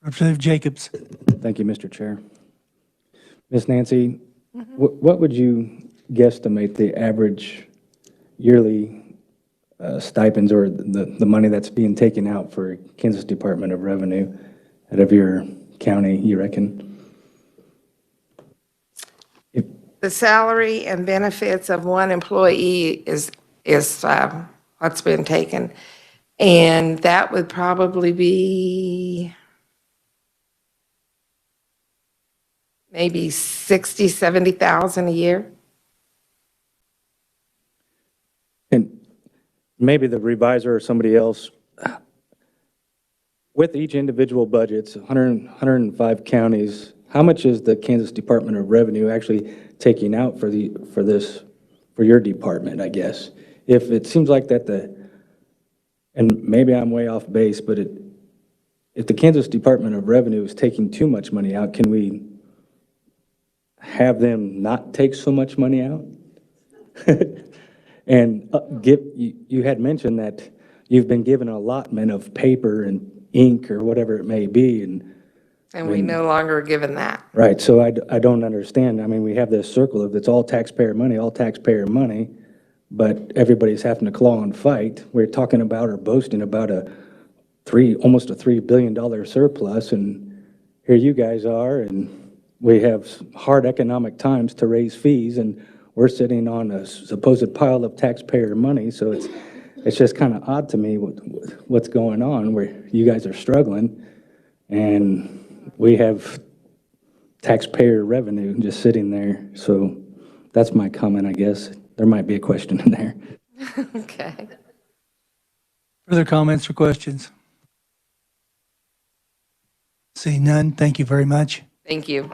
[SPEAKER 1] Representative Jacobs.
[SPEAKER 3] Thank you, Mr. Chair. Ms. Nancy, what would you guesstimate the average yearly stipends or the money that's being taken out for Kansas Department of Revenue out of your county, you reckon?
[SPEAKER 14] The salary and benefits of one employee is what's been taken. And that would probably be maybe 60, 70,000 a year.
[SPEAKER 3] And maybe the revisor or somebody else, with each individual budgets, 105 counties, how much is the Kansas Department of Revenue actually taking out for your department, I guess? If it seems like that and maybe I'm way off base, but if the Kansas Department of Revenue is taking too much money out, can we have them not take so much money out? And you had mentioned that you've been given an allotment of paper and ink or whatever it may be, and
[SPEAKER 14] we no longer are given that.
[SPEAKER 3] right, so I don't understand. I mean, we have this circle of it's all taxpayer money, but everybody's having to claw and fight. We're talking about or boasting about almost a $3 billion surplus, and here you guys are, and we have hard economic times to raise fees, and we're sitting on a supposed pile of taxpayer money, so it's just kind of odd to me what's going on, where you guys are struggling, and we have taxpayer revenue just sitting there. So that's my comment, I guess. There might be a question in there.
[SPEAKER 14] Okay.
[SPEAKER 1] Further comments or questions? Seeing none, thank you very much.
[SPEAKER 14] Thank you.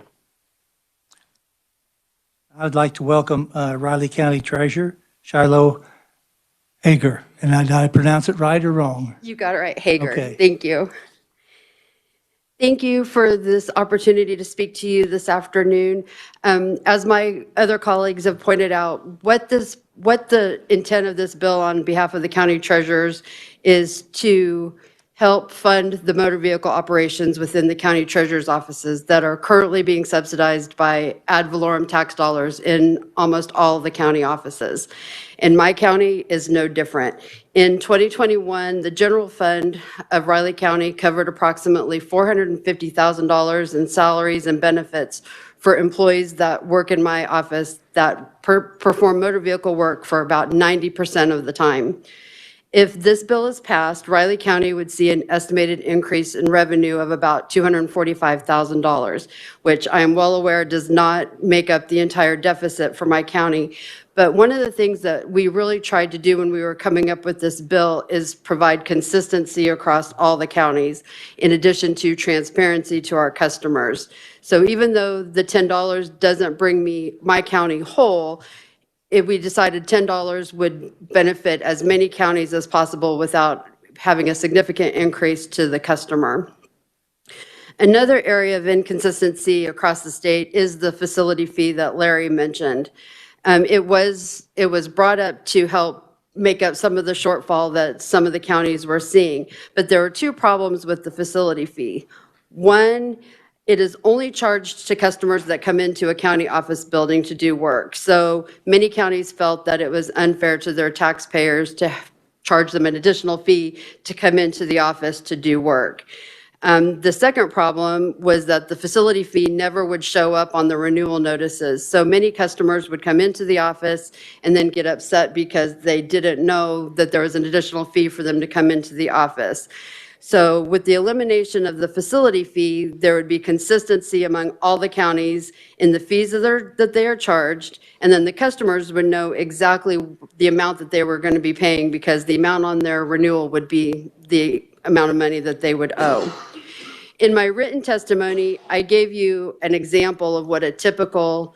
[SPEAKER 1] I'd like to welcome Riley County Treasurer Shiloh Hager. And did I pronounce it right or wrong?
[SPEAKER 16] You got it right, Hager.
[SPEAKER 1] Okay.
[SPEAKER 16] Thank you. Thank you for this opportunity to speak to you this afternoon. As my other colleagues have pointed out, what the intent of this bill on behalf of the county treasurers is to help fund the motor vehicle operations within the county treasurer's offices that are currently being subsidized by ad valorem tax dollars in almost all the county offices. And my county is no different. In 2021, the general fund of Riley County covered approximately $450,000 in salaries and benefits for employees that work in my office that perform motor vehicle work for about 90% of the time. If this bill is passed, Riley County would see an estimated increase in revenue of about $245,000, which I am well aware does not make up the entire deficit for my county. But one of the things that we really tried to do when we were coming up with this bill is provide consistency across all the counties, in addition to transparency to our customers. So even though the $10 doesn't bring my county whole, if we decided $10 would benefit as many counties as possible without having a significant increase to the customer. Another area of inconsistency across the state is the facility fee that Larry mentioned. It was brought up to help make up some of the shortfall that some of the counties were seeing, but there are two problems with the facility fee. One, it is only charged to customers that come into a county office building to do work. So many counties felt that it was unfair to their taxpayers to charge them an additional fee to come into the office to do work. The second problem was that the facility fee never would show up on the renewal notices. So many customers would come into the office and then get upset because they didn't know that there was an additional fee for them to come into the office. So with the elimination of the facility fee, there would be consistency among all the counties in the fees that they are charged, and then the customers would know exactly the amount that they were going to be paying because the amount on their renewal would be the amount of money that they would owe. In my written testimony, I gave you an example of what a typical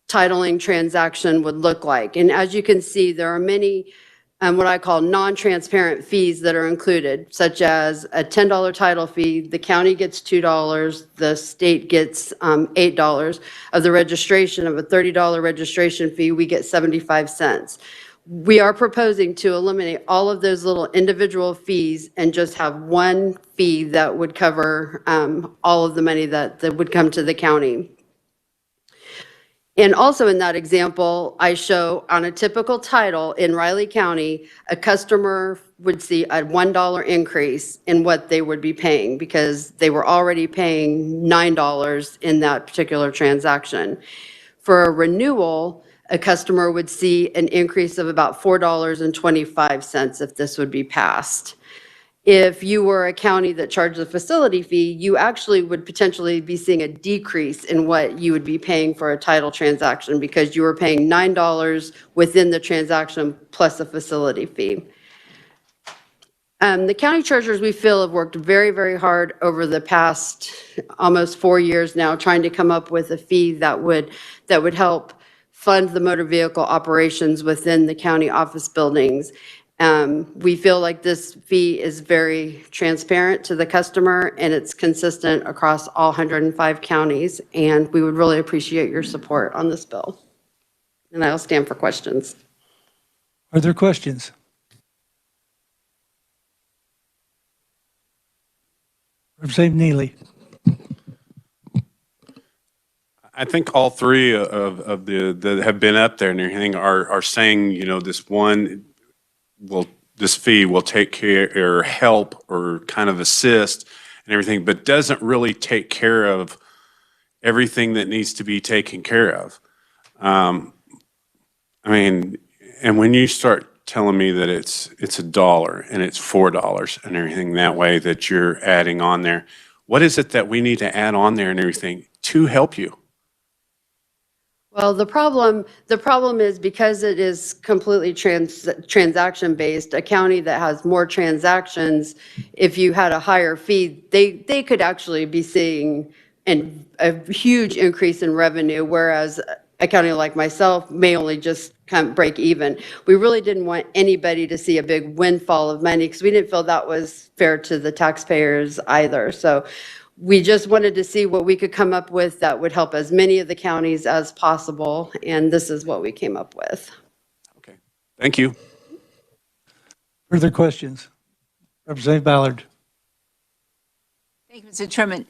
[SPEAKER 16] titling transaction would look like. And as you can see, there are many what I call non-transparent fees that are included, such as a $10 title fee, the county gets $2, the state gets $8. Of the registration of a $30 registration fee, we get 75 cents. We are proposing to eliminate all of those little individual fees and just have one fee that would cover all of the money that would come to the county. And also in that example, I show on a typical title in Riley County, a customer would see a $1 increase in what they would be paying because they were already paying $9 in that particular transaction. For a renewal, a customer would see an increase of about $4.25 if this would be passed. If you were a county that charged the facility fee, you actually would potentially be seeing a decrease in what you would be paying for a title transaction because you were paying $9 within the transaction plus a facility fee. The county treasurers, we feel, have worked very, very hard over the past almost 4 years now trying to come up with a fee that would help fund the motor vehicle operations within the county office buildings. We feel like this fee is very transparent to the customer and it's consistent across all 105 counties, and we would really appreciate your support on this bill. And I'll stand for questions.
[SPEAKER 1] Are there questions? Representative Neely.
[SPEAKER 17] I think all three of the that have been up there and everything are saying, you know, this fee will take care or help or kind of assist and everything, but doesn't really take care of everything that needs to be taken care of. I mean, and when you start telling me that it's $1 and it's $4 and everything that way that you're adding on there, what is it that we need to add on there and everything to help you?
[SPEAKER 16] Well, the problem is because it is completely transaction-based, a county that has more transactions, if you had a higher fee, they could actually be seeing a huge increase in revenue, whereas a county like myself may only just come break even. We really didn't want anybody to see a big windfall of money because we didn't feel that was fair to the taxpayers either. So we just wanted to see what we could come up with that would help as many of the counties as possible, and this is what we came up with.
[SPEAKER 17] Okay, thank you.
[SPEAKER 1] Further questions? Representative Ballard.
[SPEAKER 13] Thank you, Mr. Chairman.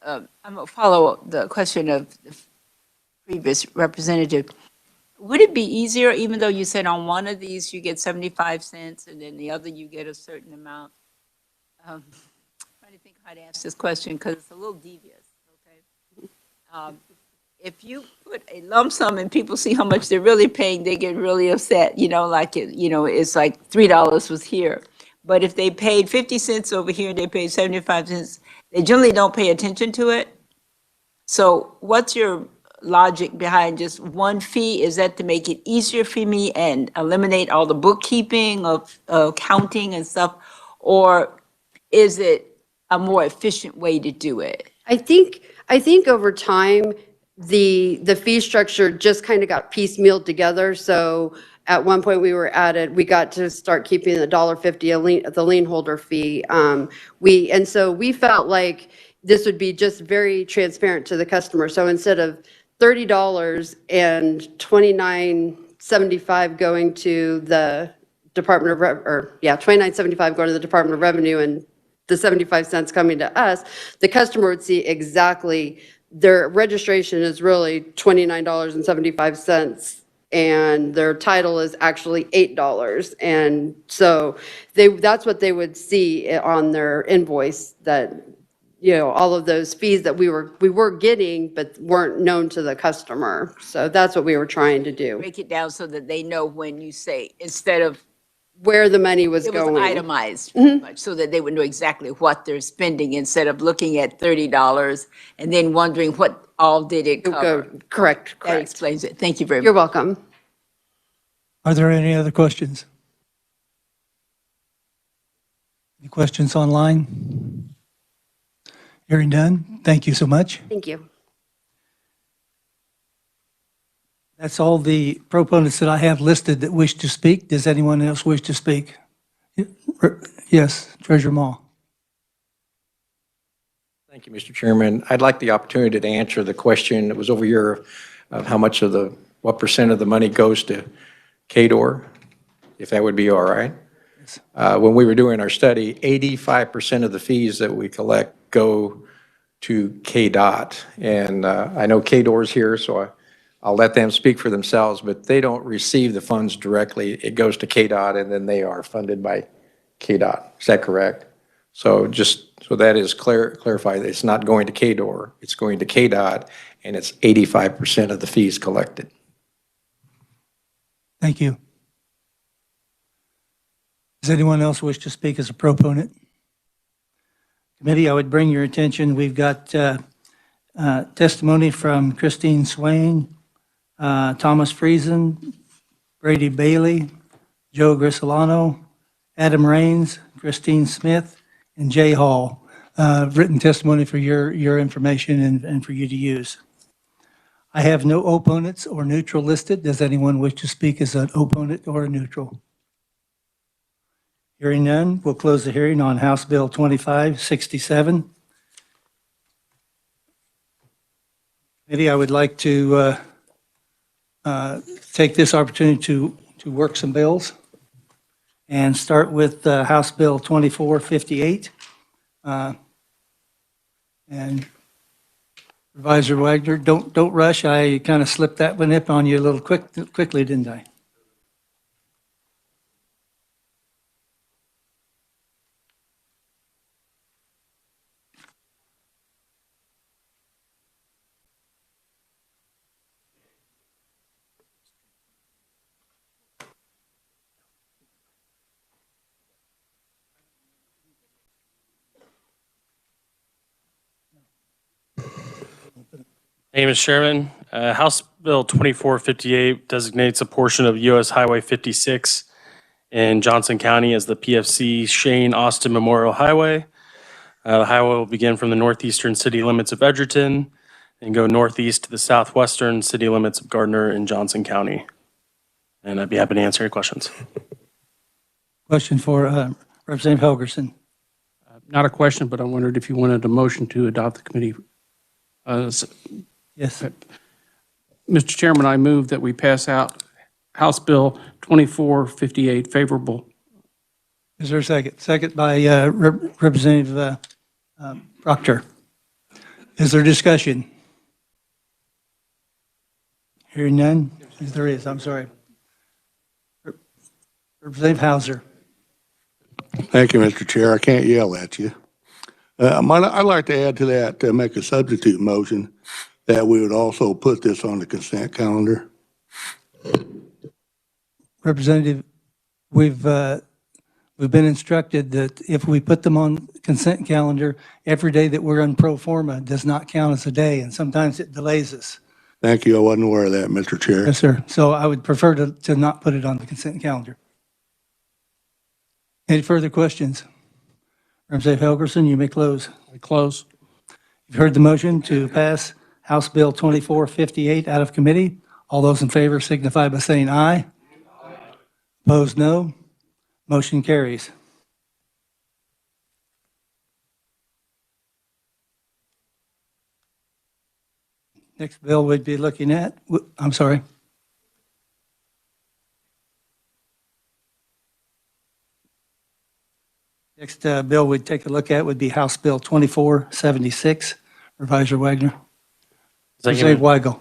[SPEAKER 13] I'm going to follow the question of the previous representative. Would it be easier, even though you said on one of these you get 75 cents and then the other you get a certain amount? Trying to think how to ask this question because it's a little devious, okay? If you put a lump sum and people see how much they're really paying, they get really upset, you know, like it's like $3 was here. But if they paid 50 cents over here, they paid 75 cents, they generally don't pay attention to it. So what's your logic behind just one fee? Is that to make it easier for me and eliminate all the bookkeeping of counting and stuff? Or is it a more efficient way to do it?
[SPEAKER 16] I think over time, the fee structure just kind of got piecemealed together. So at one point we got to start keeping the $1.50 the lien holder fee. And so we felt like this would be just very transparent to the customer. So instead of $30 and $29.75 going to the Department of $29.75 going to the Department of Revenue and the 75 cents coming to us, the customer would see exactly their registration is really $29.75 and their title is actually $8. And so that's what they would see on their invoice, that all of those fees that we were getting, but weren't known to the customer. So that's what we were trying to do,
[SPEAKER 13] Break it down so that they know when you say, instead of,
[SPEAKER 16] where the money was
[SPEAKER 13] it was
[SPEAKER 16] going.
[SPEAKER 13] itemized, pretty much, so that they would know exactly what they're spending, instead of looking at $30 and then wondering what all did it cover.
[SPEAKER 16] Correct,
[SPEAKER 13] That
[SPEAKER 16] correct.
[SPEAKER 13] explains it. Thank you very much.
[SPEAKER 16] You're welcome.
[SPEAKER 1] Are there any other questions? Any questions online? Hearing none, thank you so much.
[SPEAKER 16] Thank you.
[SPEAKER 1] That's all the proponents that I have listed that wish to speak. Does anyone else wish to speak? Yes, Treasurer Ma.
[SPEAKER 11] Thank you, Mr. Chairman. I'd like the opportunity to answer the question that was over here of how much of what percent of the money goes to KDOR, if that would be all right. When we were doing our study, 85% of the fees that we collect go to KDOT. And I know KDOR's here, so I'll let them speak for themselves, but they don't receive the funds directly. It goes to KDOT, and then they are funded by KDOT. Is that correct? So just so that is clarified, it's not going to KDOR, it's going to KDOT, and it's 85% of the fees collected.
[SPEAKER 1] Thank you. Does anyone else wish to speak as a proponent? Committee, I would bring your attention, we've got testimony from Christine Swain, Thomas Friesen, Brady Bailey, Joe Grisolano, Adam Raines, Christine Smith, and Jay Hall. Written testimony for your information and for you to use. I have no opponents or neutral listed. Does anyone wish to speak as an opponent or a neutral? Hearing none, we'll close the hearing on House Bill 2567. Committee, I would like to take this opportunity to work some bills and start with House Bill 2458. And Supervisor Wagner, don't rush. I kind of slipped that one up on you a little quickly, didn't I?
[SPEAKER 2] Hey, Mr. Chairman, House Bill 2458 designates a portion of US Highway 56 in Johnson County as the PFC Shane Austin Memorial Highway. The highway will begin from the northeastern city limits of Edgerton and go northeast to the southwestern city limits of Gardner and Johnson County. And I'd be happy to answer your questions.
[SPEAKER 1] Question for Representative Helgerson.
[SPEAKER 7] Not a question, but I wondered if you wanted a motion to adopt the committee.
[SPEAKER 1] Yes.
[SPEAKER 7] Mr. Chairman, I move that we pass out House Bill 2458 favorable.
[SPEAKER 1] Is there a second? Second by Representative Proctor. Is there discussion? Hearing none? Yes, there is, I'm sorry. Representative Hauser.
[SPEAKER 18] Thank you, Mr. Chair. I can't yell at you. I'd like to add to that, make a substitute motion that we would also put this on the consent calendar.
[SPEAKER 1] Representative, we've been instructed that if we put them on consent calendar, every day that we're on pro forma does not count as a day, and sometimes it delays us.
[SPEAKER 18] Thank you. I wasn't aware of that, Mr. Chair.
[SPEAKER 1] Yes, sir. So I would prefer to not put it on the consent calendar. Any further questions? Representative Helgerson, you may close.
[SPEAKER 7] I close.
[SPEAKER 1] You've heard the motion to pass House Bill 2458 out of committee. All those in favor signify by saying aye. Aye. Opposed, no. Motion carries. Next bill we'd be looking at, I'm sorry. Next bill we'd take a look at would be House Bill 2476. Supervisor Wagner. Representative Weigel.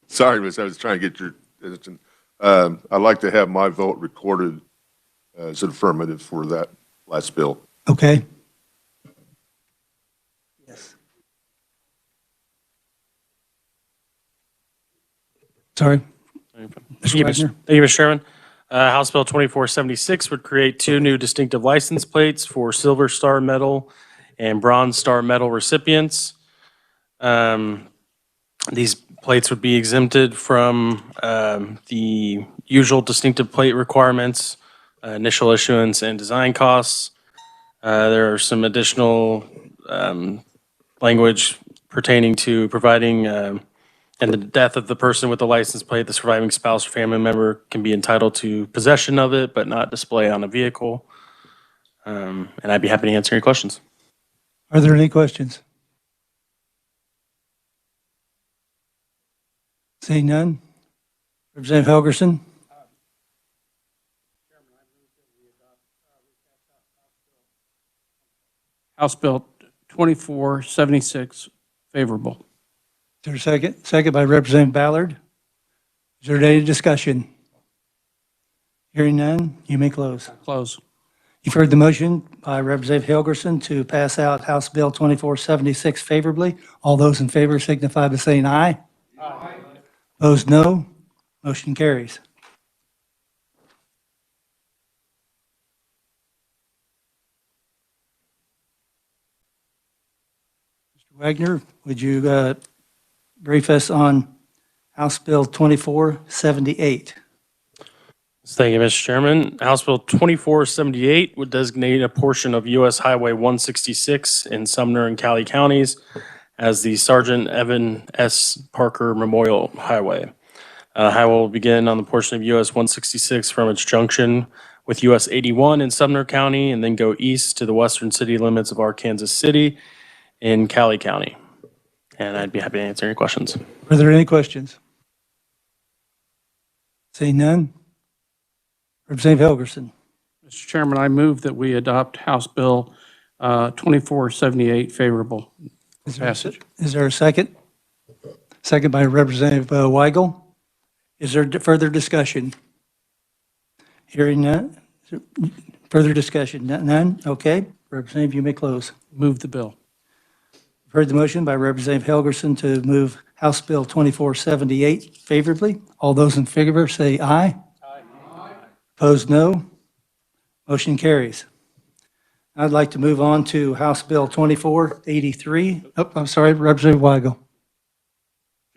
[SPEAKER 12] Sorry, Miss, I was trying to get your attention. I'd like to have my vote recorded as an affirmative for that last bill.
[SPEAKER 1] Okay. Sorry.
[SPEAKER 2] Thank
[SPEAKER 1] Mr.
[SPEAKER 2] you,
[SPEAKER 1] Wagner?
[SPEAKER 2] Thank you, Mr. Chairman. House Bill 2476 would create 2 new distinctive license plates for Silver Star Medal and Bronze Star Medal recipients. These plates would be exempted from the usual distinctive plate requirements, initial issuance and design costs. There are some additional language pertaining to providing and the death of the person with the license plate, the surviving spouse or family member can be entitled to possession of it, but not display on a vehicle. And I'd be happy to answer any questions.
[SPEAKER 1] Are there any questions? Seeing none. Representative Helgerson?
[SPEAKER 7] House Bill 2476, favorable.
[SPEAKER 1] Is there a second? Second by Representative Ballard. Is there any discussion? Hearing none, you may close.
[SPEAKER 7] Close.
[SPEAKER 1] You've heard the motion by Representative Helgerson to pass out House Bill 2476 favorably. All those in favor signify by saying aye. Aye. Opposed, no. Motion carries. Mr. Wagner, would you brief us on House Bill 2478?
[SPEAKER 2] Thank you, Mr. Chairman. House Bill 2478 would designate a portion of U.S. Highway 166 in Sumner and Cali counties as the Sergeant Evan S. Parker Memorial Highway. Highway will begin on the portion of U.S. 166 from its junction with U.S. 81 in Sumner County and then go east to the western city limits of Arkansas City in Cali County. And I'd be happy to answer any questions.
[SPEAKER 1] Are there any questions? Seeing none. Representative Helgerson.
[SPEAKER 7] Mr. Chairman, I move that we adopt House Bill 2478 favorable passage.
[SPEAKER 1] Is there a second? Second by Representative Weigel. Is there further discussion? Hearing none. Further discussion? None? Okay. Representative, you may close.
[SPEAKER 7] Move the bill.
[SPEAKER 1] You've heard the motion by Representative Helgerson to move House Bill 2478 favorably. All those in favor say aye. Opposed, no. Motion carries. I'd like to move on to House Bill 2483. Oh, I'm sorry, Representative Weigel.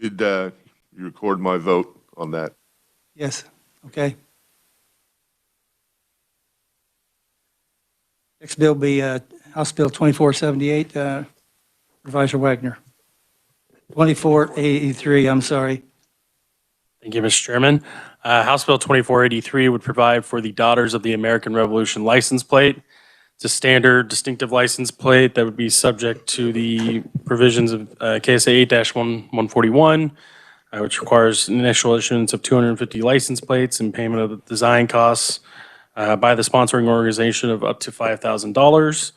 [SPEAKER 12] Did you record my vote on that?
[SPEAKER 1] Yes, okay. Next bill will be House Bill 2478, Supervisor Wagner. 2483, I'm sorry.
[SPEAKER 2] Thank you, Mr. Chairman. House Bill 2483 would provide for the Daughters of the American Revolution license plate. It's a standard distinctive license plate that would be subject to the provisions of KSA 8-141, which requires an initial issuance of 250 license plates and payment of the design costs by the sponsoring organization of up to $5,000.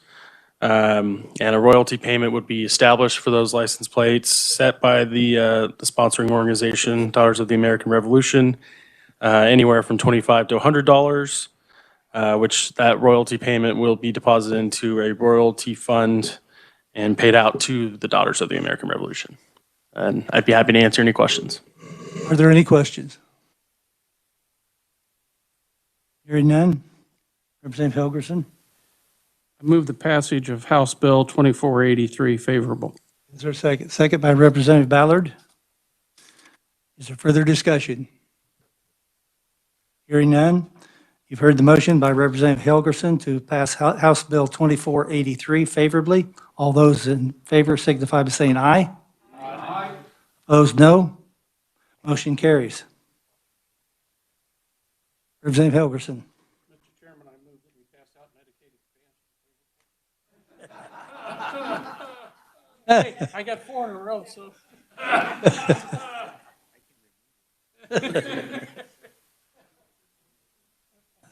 [SPEAKER 2] And a royalty payment would be established for those license plates set by the sponsoring organization, Daughters of the American Revolution, anywhere from $25 to $100, which that royalty payment will be deposited into a royalty fund and paid out to the Daughters of the American Revolution. And I'd be happy to answer any questions.
[SPEAKER 1] Are there any questions? Hearing none. Representative Helgerson.
[SPEAKER 7] I move the passage of House Bill 2483 favorable.
[SPEAKER 1] Is there a second? Second by Representative Ballard. Is there further discussion? Hearing none. You've heard the motion by Representative Helgerson to pass House Bill 2483 favorably. All those in favor signify by saying aye. Aye. Opposed, no. Motion carries. Representative Helgerson.
[SPEAKER 7] Mr. Chairman, I move that we pass out Medicaid expansion. Hey, I got 4 in a row, so.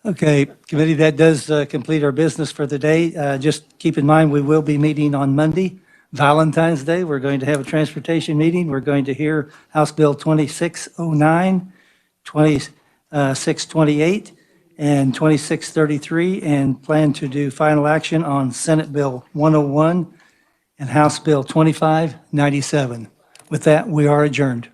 [SPEAKER 1] Okay, committee, that does complete our business for the day. Just keep in mind, we will be meeting on Monday, Valentine's Day. We're going to have a transportation meeting. We're going to hear House Bill 2609, 2628, and 2633, and plan to do final action on Senate Bill 101 and House Bill 2597. With that, we are adjourned.